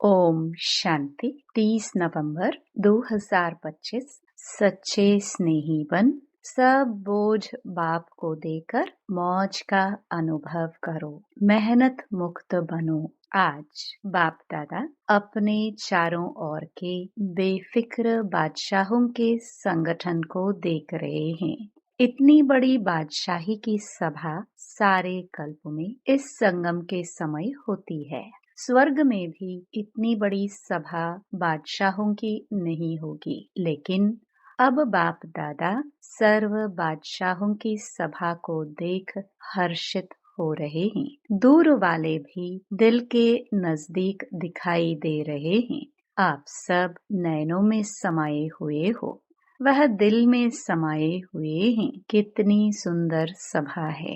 ओम शांति। 30 नवंबर 2025। सच्चे स्नेही बन सब बोझ बाप को देकर मौज का अनुभव करो। मेहनत मुक्त बनो। आज बाप दादा अपने चारों ओर के बेफिक्र बादशाहों के संगठन को देख रहे हैं। इतनी बड़ी बादशाही की सभा सारे कल्प में इस संगम के समय होती है। स्वर्ग में भी इतनी बड़ी सभा बादशाहों की नहीं होगी, लेकिन अब बाप दादा सर्व बादशाहों की सभा को देख हर्षित हो रहे हैं। दूर वाले भी दिल के नजदीक दिखाई दे रहे हैं। आप सब नयनों में समाये हुए हो, वह दिल में समाये हुए हैं। कितनी सुंदर सभा है।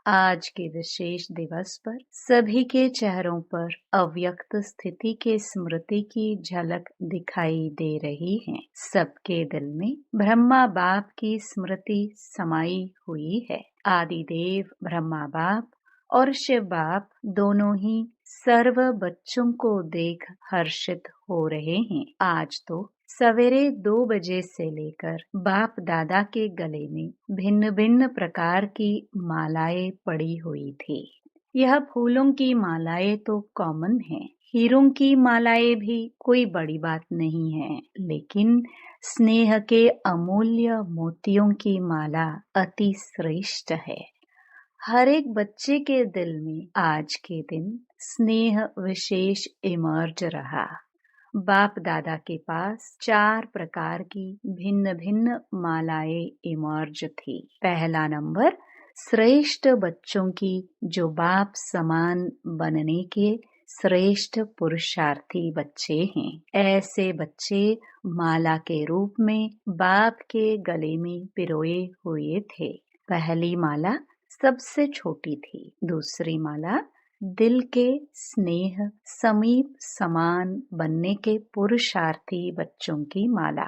आज के विशेष दिवस पर सभी के चेहरों पर अव्यक्त स्थिति के स्मृति की झलक दिखाई दे रही है। सबके दिल में ब्रह्मा बाप की स्मृति समाई हुई है। आदिदेव ब्रह्मा बाप और शिव बाप दोनों ही सर्व बच्चों को देख हर्षित हो रहे हैं। आज तो सवेरे 2 बजे से लेकर बाप दादा के गले में भिन्न भिन्न प्रकार की मालाएं पड़ी हुई थी। यह फूलों की मालाएं तो कॉमन है, हीरों की मालाएं भी कोई बड़ी बात नहीं है, लेकिन स्नेह के अमूल्य मोतियों की माला अति श्रेष्ठ है। हर एक बच्चे के दिल में आज के दिन स्नेह विशेष इमर्ज रहा। बाप दादा के पास 4 प्रकार की भिन्न भिन्न मालाएं इमर्ज थी। पहला नंबर श्रेष्ठ बच्चों की, जो बाप समान बनने के श्रेष्ठ पुरुषार्थी बच्चे हैं। ऐसे बच्चे माला के रूप में बाप के गले में पिरोए हुए थे। पहली माला सबसे छोटी थी। दूसरी माला दिल के स्नेह समीप समान बनने के पुरुषार्थी बच्चों की माला।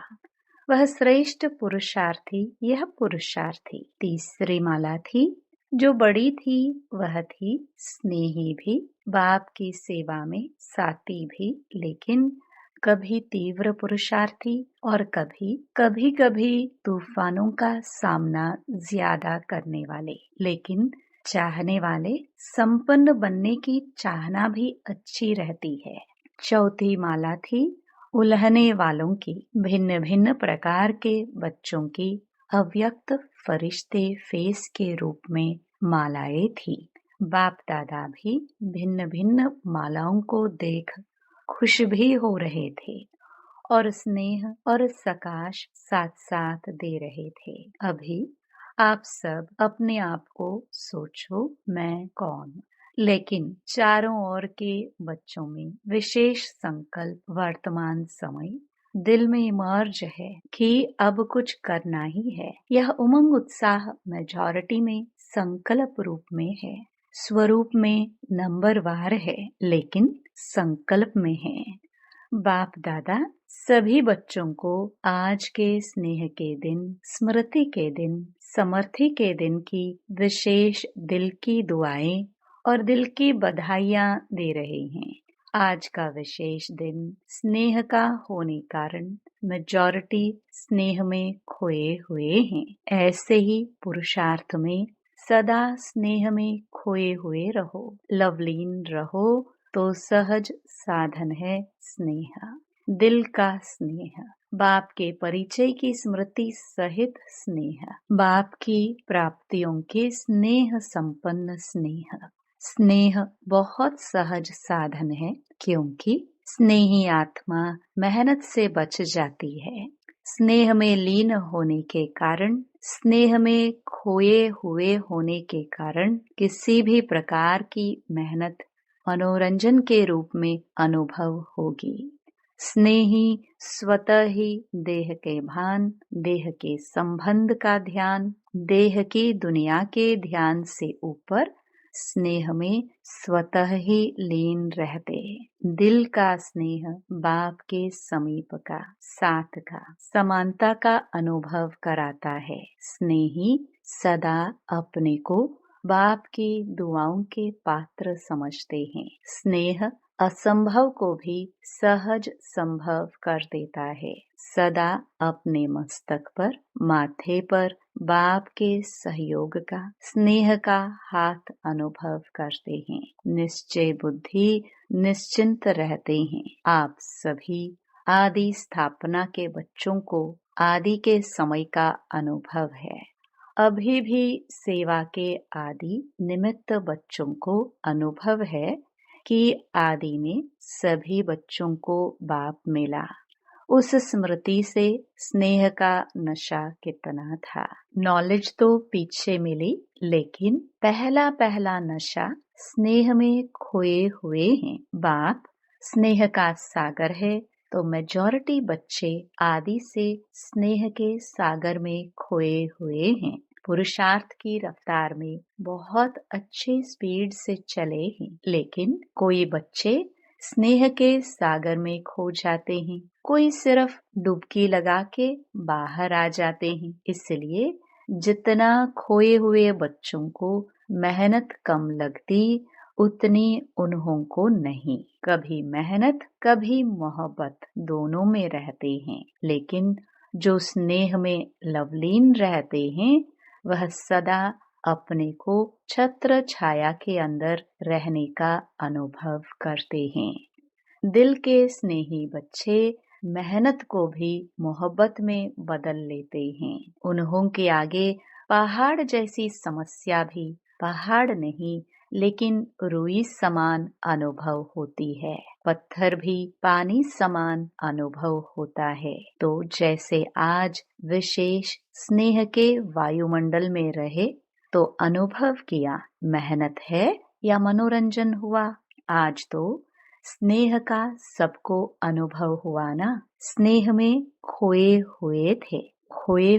वह श्रेष्ठ पुरुषार्थी, यह पुरुषार्थी। तीसरी माला थी जो बड़ी थी, वह थी स्नेही भी, बाप की सेवा में साथी भी, लेकिन कभी तीव्र पुरुषार्थी और कभी कभी तूफानों का सामना ज्यादा करने वाले, लेकिन चाहने वाले। संपन्न बनने की चाहना भी अच्छी रहती है। चौथी माला थी उलहने वालों की, भिन्न भिन्न प्रकार के बच्चों की अव्यक्त फरिश्ते फेस के रूप में मालाएं थी। बाप दादा भी भिन्न भिन्न मालाओं को देख खुश भी हो रहे थे और स्नेह और सकाश साथ साथ दे रहे थे। अभी आप सब अपने आप को सोचो, मैं कौन? लेकिन चारों ओर के बच्चों में विशेष संकल्प वर्तमान समय दिल में इमर्ज है कि अब कुछ करना ही है। यह उमंग उत्साह मेजॉरिटी में संकल्प रूप में है, स्वरूप में नंबरवार है, लेकिन संकल्प में है। बाप दादा सभी बच्चों को आज के स्नेह के दिन, स्मृति के दिन, समर्थी के दिन की विशेष दिल की दुआएं और दिल की बधाइयां दे रहे हैं। आज का विशेष दिन स्नेह का होने कारण मेजॉरिटी स्नेह में खोए हुए हैं। ऐसे ही पुरुषार्थ में सदा स्नेह में खोए हुए रहो, लवलीन रहो, तो सहज साधन है स्नेह, दिल का स्नेह, बाप के परिचय की स्मृति सहित स्नेह, बाप की प्राप्तियों के स्नेह संपन्न स्नेह। स्नेह बहुत सहज साधन है, क्योंकि स्नेही आत्मा मेहनत से बच जाती है। स्नेह में लीन होने के कारण, स्नेह में खोए हुए होने के कारण किसी भी प्रकार की मेहनत मनोरंजन के रूप में अनुभव होगी। स्नेही स्वतः ही देह के भान, देह के संबंध का ध्यान, देह की दुनिया के ध्यान से ऊपर स्नेह में स्वतः ही लीन रहते हैं। दिल का स्नेह बाप के समीप का, साथ का, समानता का अनुभव कराता है। स्नेही सदा अपने को बाप की दुआओं के पात्र समझते हैं। स्नेह असंभव को भी सहज संभव कर देता है। सदा अपने मस्तक पर, माथे पर बाप के सहयोग का, स्नेह का हाथ अनुभव करते हैं। निश्चय बुद्धि निश्चिंत रहते हैं। आप सभी आदि स्थापना के बच्चों को आदि के समय का अनुभव है। अभी भी सेवा के आदि निमित्त बच्चों को अनुभव है कि आदि में सभी बच्चों को बाप मिला। उस स्मृति से स्नेह का नशा कितना था। नॉलेज तो पीछे मिली, लेकिन पहला पहला नशा स्नेह में खोए हुए हैं। बाप स्नेह का सागर है, तो मेजॉरिटी बच्चे आदि से स्नेह के सागर में खोए हुए हैं। पुरुषार्थ की रफ्तार में बहुत अच्छी स्पीड से चले हैं, लेकिन कोई बच्चे स्नेह के सागर में खो जाते हैं, कोई सिर्फ डुबकी लगा के बाहर आ जाते हैं। इसलिए जितना खोए हुए बच्चों को मेहनत कम लगती, उतनी उन्हों को नहीं। कभी मेहनत कभी मोहब्बत दोनों में रहते हैं, लेकिन जो स्नेह में लवलीन रहते हैं वह सदा अपने को छत्र छाया के अंदर रहने का अनुभव करते हैं। दिल के स्नेही बच्चे मेहनत को भी मोहब्बत में बदल लेते हैं। उन्हों के आगे पहाड़ जैसी समस्या भी पहाड़ नहीं, लेकिन रुई समान अनुभव होती है। पत्थर भी पानी समान अनुभव होता है। तो जैसे आज विशेष स्नेह के वायुमंडल में रहे तो अनुभव किया, मेहनत है या मनोरंजन हुआ। आज तो स्नेह का सबको अनुभव हुआ ना। स्नेह में खोए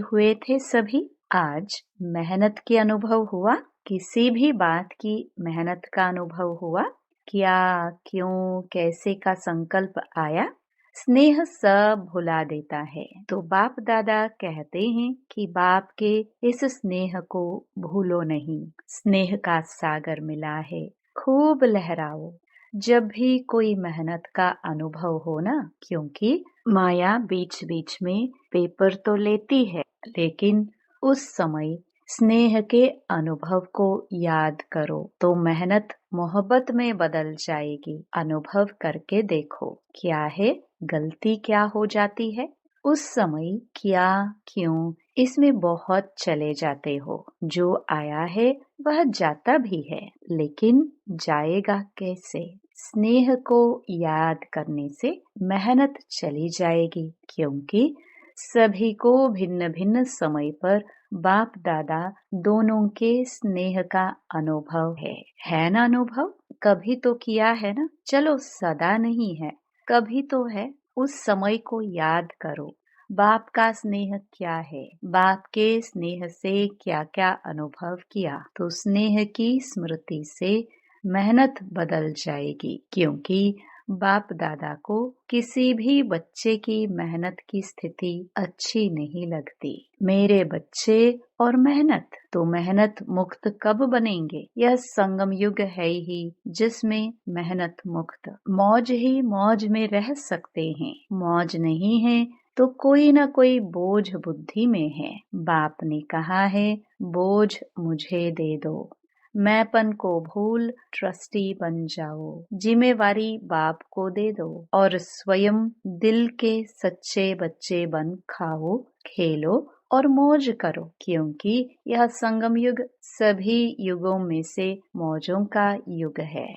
हुए थे सभी। आज मेहनत की अनुभव हुआ, किसी भी बात की मेहनत का अनुभव हुआ। क्या, क्यों, कैसे का संकल्प आया, स्नेह सब भुला देता है। तो बाप दादा कहते हैं कि बाप के इस स्नेह को भूलो नहीं। स्नेह का सागर मिला है, खूब लहराओ। जब भी कोई मेहनत का अनुभव हो ना, क्योंकि माया बीच बीच में पेपर तो लेती है, लेकिन उस समय स्नेह के अनुभव को याद करो तो मेहनत मोहब्बत में बदल जाएगी। अनुभव करके देखो, क्या है, गलती क्या हो जाती है। उस समय क्या, क्यों, इसमें बहुत चले जाते हो। जो आया है वह जाता भी है, लेकिन जाएगा कैसे। स्नेह को याद करने से मेहनत चली जाएगी, क्योंकि सभी को भिन्न भिन्न समय पर बाप दादा दोनों के स्नेह का अनुभव है ना। अनुभव कभी तो किया है ना। चलो सदा नहीं है, कभी तो है। उस समय को याद करो, बाप का स्नेह क्या है, बाप के स्नेह से क्या क्या अनुभव किया। तो स्नेह की स्मृति से मेहनत बदल जाएगी, क्योंकि बाप दादा को किसी भी बच्चे की मेहनत की स्थिति अच्छी नहीं लगती। मेरे बच्चे और मेहनत, तो मेहनत मुक्त कब बनेंगे। यह संगम युग है ही जिसमें मेहनत मुक्त, मौज ही मौज में रह सकते हैं। मौज नहीं है तो कोई न कोई बोझ बुद्धि में है। बाप ने कहा है, बोझ मुझे दे दो, मैंपन को भूल ट्रस्टी बन जाओ। जिम्मेवारी बाप को दे दो और स्वयं दिल के सच्चे बच्चे बन खाओ, खेलो और मौज करो, क्योंकि यह संगम युग सभी युगों में से मौजों का युग है।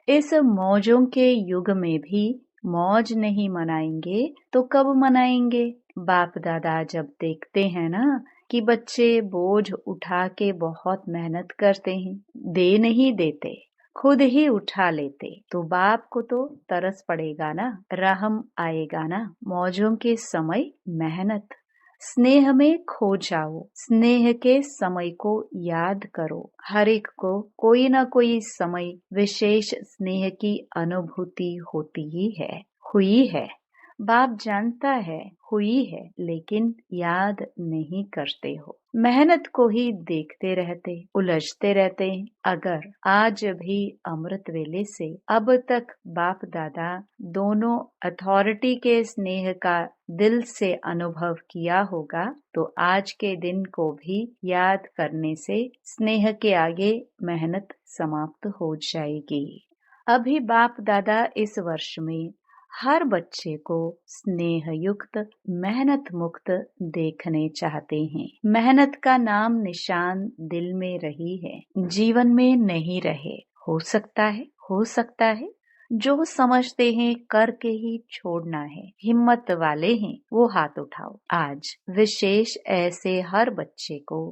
इस मौजों के युग में भी मौज नहीं मनाएंगे तो कब मनाएंगे। बाप दादा जब देखते हैं ना कि बच्चे बोझ उठा के बहुत मेहनत करते हैं, दे नहीं देते, खुद ही उठा लेते, तो बाप को तो तरस पड़ेगा ना, रहम आएगा ना। मौजों के समय मेहनत, स्नेह में खो जाओ। स्नेह के समय को याद करो। हर एक को कोई ना कोई समय विशेष स्नेह की अनुभूति होती ही है, हुई है। बाप जानता है हुई है, लेकिन याद नहीं करते हो। मेहनत को ही देखते रहते, उलझते रहते हैं। अगर आज भी अमृत वेले से अब तक बाप दादा दोनों अथॉरिटी के स्नेह का दिल से अनुभव किया होगा, तो आज के दिन को भी याद करने से स्नेह के आगे मेहनत समाप्त हो जाएगी। अभी बाप दादा इस वर्ष में हर बच्चे को स्नेह युक्त, मेहनत मुक्त देखने चाहते हैं। मेहनत का नाम निशान दिल में रही है, जीवन में नहीं रहे। हो सकता है जो समझते हैं करके ही छोड़ना है, हिम्मत वाले हैं वो हाथ उठाओ। आज विशेष ऐसे हर बच्चे को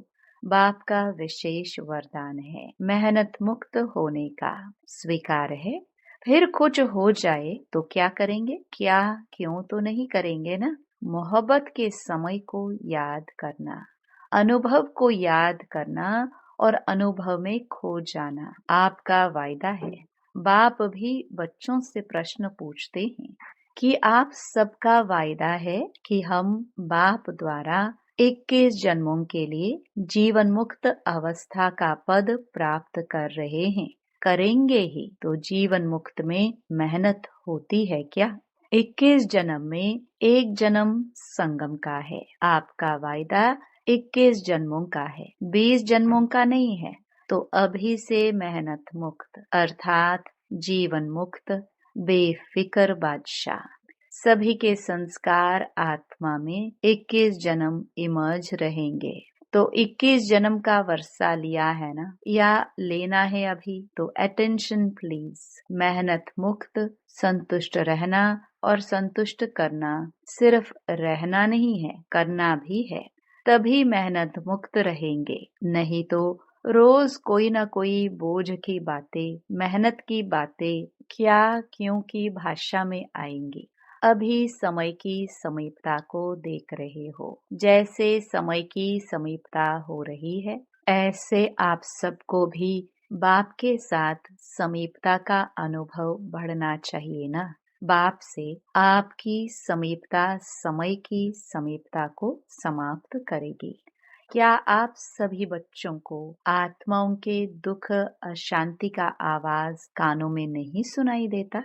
बाप का विशेष वरदान है, मेहनत मुक्त होने का। स्वीकार है। फिर कुछ हो जाए तो क्या करेंगे? क्या क्यों तो नहीं करेंगे ना। मोहब्बत के समय को याद करना, अनुभव को याद करना और अनुभव में खो जाना आपका वायदा है। बाप भी बच्चों से प्रश्न पूछते हैं कि आप सबका वायदा है कि हम बाप द्वारा 21 जन्मों के लिए जीवन मुक्त अवस्था का पद प्राप्त कर रहे हैं। करेंगे ही तो जीवन मुक्त में मेहनत होती है क्या? 21 जन्म में एक जन्म संगम का है। आपका वायदा 21 जन्मों का है, 20 जन्मों का नहीं है। तो अभी से मेहनत मुक्त अर्थात जीवन मुक्त बेफिक्र बादशाह। सभी के संस्कार आत्मा में 21 जन्म इमर्ज रहेंगे। तो 21 जन्म का वर्षा लिया है ना, या लेना है अभी? तो अटेंशन प्लीज। मेहनत मुक्त संतुष्ट रहना और संतुष्ट करना सिर्फ रहना नहीं है, करना भी है। तभी मेहनत मुक्त रहेंगे। नहीं तो रोज कोई ना कोई बोझ की बातें, मेहनत की बातें क्या क्यों की भाषा में आएंगी। अभी समय की समीपता को देख रहे हो। जैसे समय की समीपता हो रही है, ऐसे आप सबको भी बाप के साथ समीपता का अनुभव बढ़ना चाहिए ना। बाप से आपकी समीपता समय की समीपता को समाप्त करेगी। क्या आप सभी बच्चों को आत्माओं के दुख अशांति का आवाज कानों में नहीं सुनाई देता?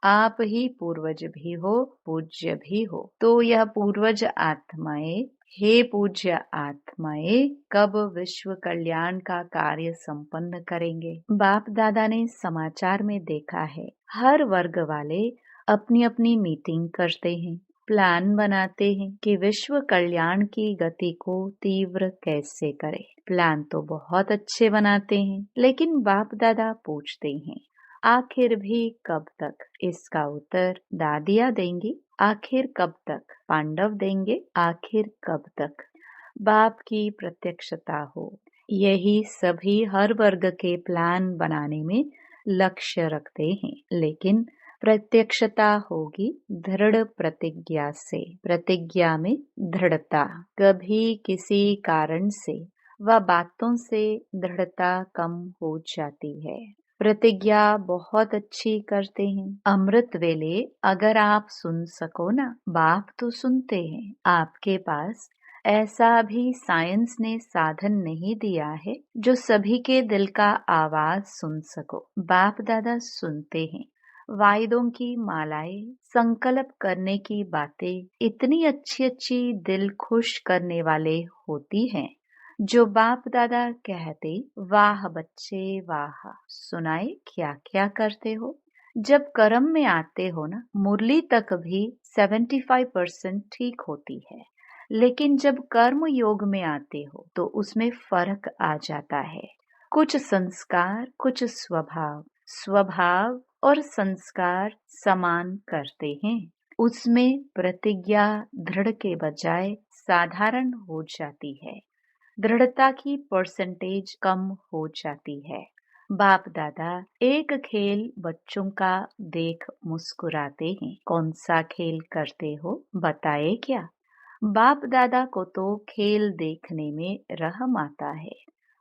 आप ही पूर्वज भी हो, पूज्य भी हो। तो यह पूर्वज आत्माएं, हे पूज्य आत्माएं, कब विश्व कल्याण का कार्य संपन्न करेंगे? बाप दादा ने समाचार में देखा है, हर वर्ग वाले अपनी अपनी मीटिंग करते हैं, प्लान बनाते हैं कि विश्व कल्याण की गति को तीव्र कैसे करें। प्लान तो बहुत अच्छे बनाते हैं, लेकिन बाप दादा पूछते हैं, आखिर भी कब तक? इसका उत्तर दादिया देंगी। आखिर कब तक? पांडव देंगे। आखिर कब तक? बाप की प्रत्यक्षता हो, यही सभी हर वर्ग के प्लान बनाने में लक्ष्य रखते हैं। लेकिन प्रत्यक्षता होगी दृढ़ प्रतिज्ञा से। प्रतिज्ञा में दृढ़ता। कभी किसी कारण से व बातों से दृढ़ता कम हो जाती है। प्रतिज्ञा बहुत अच्छी करते हैं। अमृत वेले अगर आप सुन सको ना, बाप तो सुनते हैं। आपके पास ऐसा भी साइंस ने साधन नहीं दिया है जो सभी के दिल का आवाज सुन सको। बाप दादा सुनते हैं। वायदों की मालाएं, संकल्प करने की बातें इतनी अच्छी अच्छी दिल खुश करने वाले होती हैं, जो बाप दादा कहते, वाह बच्चे वाह, सुनाए क्या क्या करते हो। जब कर्म में आते हो ना, मुरली तक भी 75% ठीक होती है, लेकिन जब कर्म योग में आते हो तो उसमें फर्क आ जाता है। कुछ संस्कार, कुछ स्वभाव, स्वभाव और संस्कार समान करते हैं। उसमें प्रतिज्ञा दृढ़ के बजाय साधारण हो जाती है। दृढ़ता की परसेंटेज कम हो जाती है। बाप दादा एक खेल बच्चों का देख मुस्कुराते हैं। कौन सा खेल करते हो बताए क्या? बाप दादा को तो खेल देखने में रहम आता है,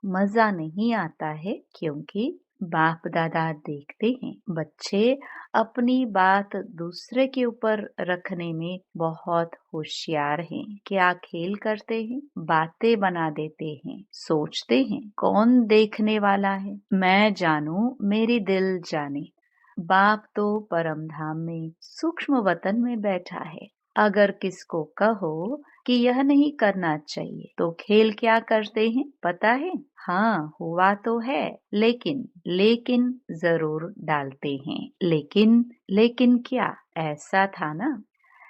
मजा नहीं आता है, क्योंकि बाप दादा देखते हैं बच्चे अपनी बात दूसरे के ऊपर रखने में बहुत होशियार हैं। क्या खेल करते हैं, बातें बना देते हैं, सोचते हैं कौन देखने वाला है, मैं जानूं मेरी दिल जाने। बाप तो परम धाम में सूक्ष्म वतन में बैठा है। अगर किसको कहो कि यह नहीं करना चाहिए तो खेल क्या करते हैं पता है? हाँ, हुआ तो है, लेकिन जरूर डालते हैं। लेकिन क्या? ऐसा था ना,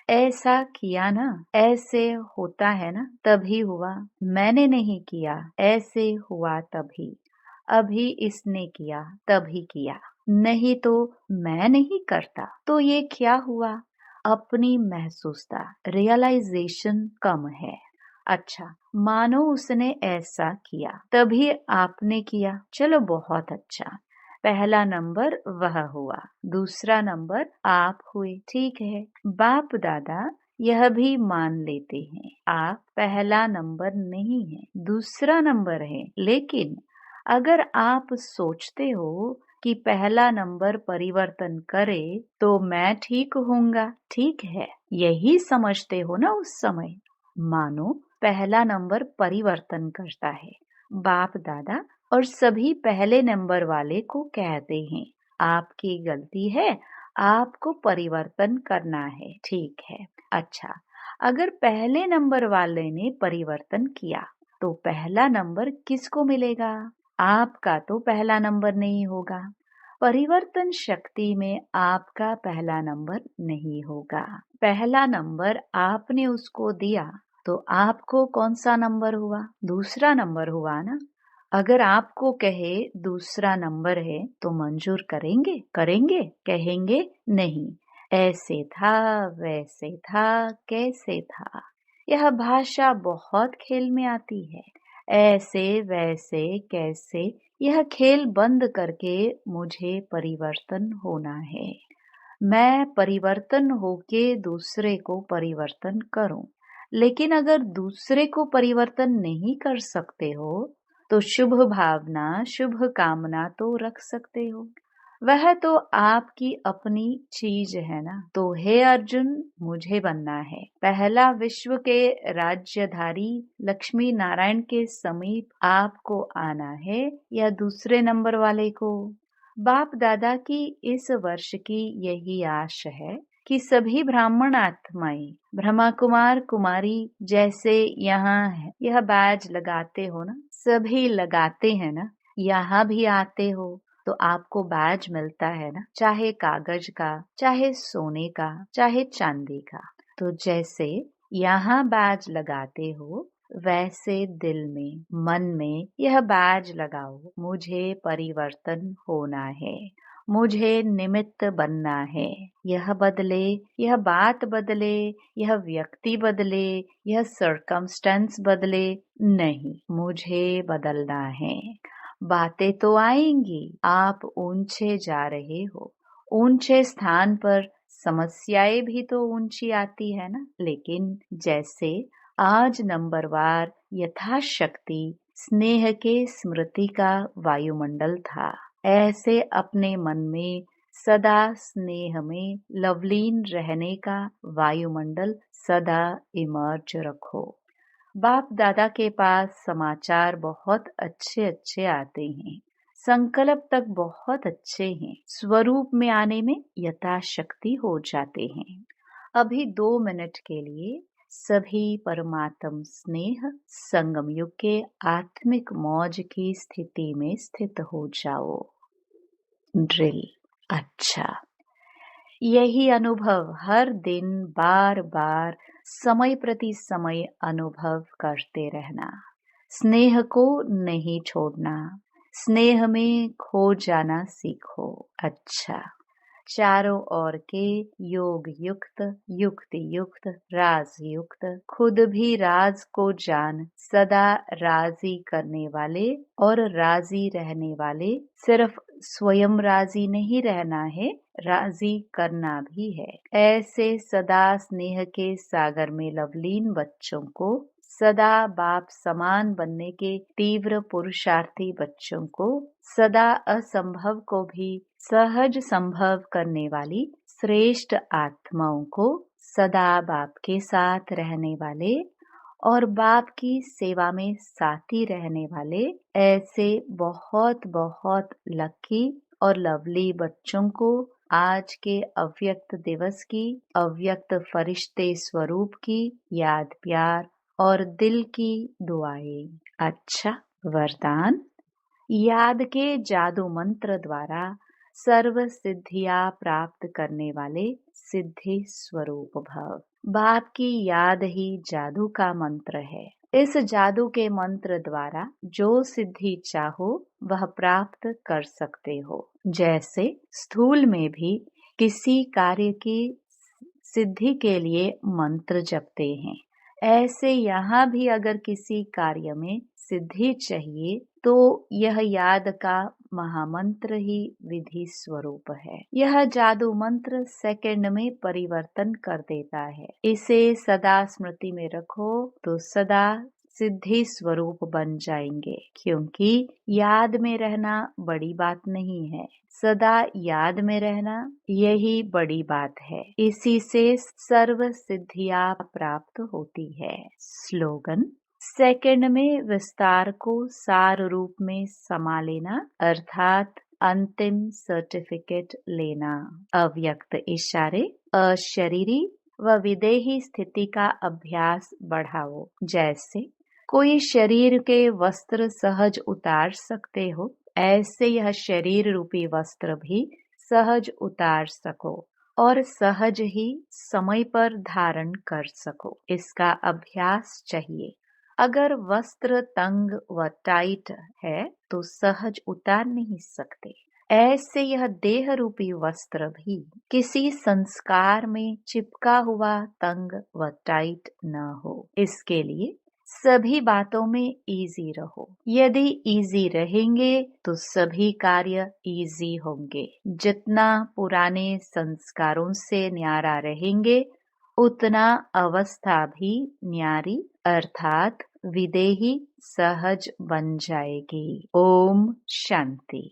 ऐसा किया ना, ऐसे होता है ना, तभी हुआ। मैंने नहीं किया, ऐसे हुआ तभी। अभी इसने किया, तभी किया। नहीं तो मैं नहीं करता तो ये क्या हुआ? अपनी महसूसता, रियलाइजेशन कम है। अच्छा, मानो उसने ऐसा किया तभी आपने किया, चलो बहुत अच्छा। पहला नंबर वह हुआ, दूसरा नंबर आप हुए, ठीक है। बाप दादा यह भी मान लेते हैं आप पहला नंबर नहीं है, दूसरा नंबर है। लेकिन अगर आप सोचते हो कि पहला नंबर परिवर्तन करे तो मैं ठीक होऊंगा, ठीक है, यही समझते हो ना उस समय। मानो पहला नंबर परिवर्तन करता है। बाप दादा और सभी पहले नंबर वाले को कहते हैं आपकी गलती है, आपको परिवर्तन करना है, ठीक है। अच्छा, अगर पहले नंबर वाले ने परिवर्तन किया तो पहला नंबर किसको मिलेगा? आपका तो पहला नंबर नहीं होगा। परिवर्तन शक्ति में आपका पहला नंबर नहीं होगा। पहला नंबर आपने उसको दिया तो आपको कौन सा नंबर हुआ? दूसरा नंबर हुआ ना। अगर आपको कहे दूसरा नंबर है तो मंजूर करेंगे? कहेंगे नहीं, ऐसे था, वैसे था, कैसे था। यह भाषा बहुत खेल में आती है। ऐसे वैसे कैसे, यह खेल बंद करके मुझे परिवर्तन होना है। मैं परिवर्तन होके दूसरे को परिवर्तन करूं। लेकिन अगर दूसरे को परिवर्तन नहीं कर सकते हो तो शुभ भावना, शुभ कामना तो रख सकते हो। वह तो आपकी अपनी चीज है ना। तो हे अर्जुन, मुझे बनना है पहला विश्व के राज्यधारी, लक्ष्मी नारायण के समीप आपको आना है या दूसरे नंबर वाले को? बाप दादा की इस वर्ष की यही आश है कि सभी ब्राह्मण आत्माएं, ब्रह्मा कुमार कुमारी जैसे यहाँ है, यह बैज लगाते हो ना, सभी लगाते हैं ना, यहाँ भी आते हो तो आपको बैज मिलता है ना, चाहे कागज का, चाहे सोने का, चाहे चांदी का। तो जैसे यहाँ बैज लगाते हो वैसे दिल में, मन में यह बैज लगाओ, मुझे परिवर्तन होना है, मुझे निमित्त बनना है। यह बदले, यह बात बदले, यह व्यक्ति बदले, यह सर्कमस्टेंस बदले नहीं, मुझे बदलना है। बातें तो आएंगी, आप ऊंचे जा रहे हो, ऊंचे स्थान पर समस्याएं भी तो ऊंची आती है ना। लेकिन जैसे आज नंबरवार यथाशक्ति स्नेह के स्मृति का वायुमंडल था, ऐसे अपने मन में सदा स्नेह में लवलीन रहने का वायुमंडल सदा इमर्ज रखो। बाप दादा के पास समाचार बहुत अच्छे अच्छे आते हैं, संकल्प तक बहुत अच्छे हैं, स्वरूप में आने में यथाशक्ति हो जाते हैं। अभी 2 मिनट के लिए सभी परमात्म स्नेह संगम युग के आत्मिक मौज की स्थिति में स्थित हो जाओ। ड्रिल। अच्छा, यही अनुभव हर दिन बार बार समय प्रति समय अनुभव करते रहना। स्नेह को नहीं छोड़ना, स्नेह में खो जाना सीखो। अच्छा, चारों ओर के योग युक्त, युक्ति युक्त, राज युक्त, खुद भी राज को जान सदा राजी करने वाले और राजी रहने वाले, सिर्फ स्वयं राजी नहीं रहना है, राजी करना भी है। ऐसे सदा स्नेह के सागर में लवलीन बच्चों को सदा बाप समान बनने के तीव्र पुरुषार्थी बच्चों को, सदा असंभव को भी सहज संभव करने वाली श्रेष्ठ आत्माओं को, सदा बाप के साथ रहने वाले और बाप की सेवा में साथी रहने वाले ऐसे बहुत बहुत लकी और लवली बच्चों को आज के अव्यक्त दिवस की अव्यक्त फरिश्ते स्वरूप की याद प्यार और दिल की दुआएं। अच्छा, वरदान। याद के जादू मंत्र द्वारा सर्व सिद्धियां प्राप्त करने वाले सिद्धि स्वरूप भव। बाप की याद ही जादू का मंत्र है। इस जादू के मंत्र द्वारा जो सिद्धि चाहो वह प्राप्त कर सकते हो। जैसे स्थूल में भी किसी कार्य की सिद्धि के लिए मंत्र जपते हैं, ऐसे यहाँ भी अगर किसी कार्य में सिद्धि चाहिए तो यह याद का महामंत्र ही विधि स्वरूप है। यह जादू मंत्र सेकंड में परिवर्तन कर देता है। इसे सदा स्मृति में रखो तो सदा सिद्धि स्वरूप बन जाएंगे, क्योंकि याद में रहना बड़ी बात नहीं है, सदा याद में रहना यही बड़ी बात है। इसी से सर्व सिद्धियां प्राप्त होती है। स्लोगन। सेकंड में विस्तार को सार रूप में समा लेना अर्थात अंतिम सर्टिफिकेट लेना। अव्यक्त इशारे अशरीरी व विदेही स्थिति का अभ्यास बढ़ाओ। जैसे कोई शरीर के वस्त्र सहज उतार सकते हो, ऐसे यह शरीर रूपी वस्त्र भी सहज उतार सको और सहज ही समय पर धारण कर सको। इसका अभ्यास चाहिए। अगर वस्त्र तंग व टाइट है तो सहज उतार नहीं सकते, ऐसे यह देह रूपी वस्त्र भी किसी संस्कार में चिपका हुआ तंग व टाइट न हो। इसके लिए सभी बातों में इजी रहो। यदि इजी रहेंगे तो सभी कार्य इजी होंगे। जितना पुराने संस्कारों से न्यारा रहेंगे उतना अवस्था भी न्यारी अर्थात विदेही सहज बन जाएगी। ओम शांति।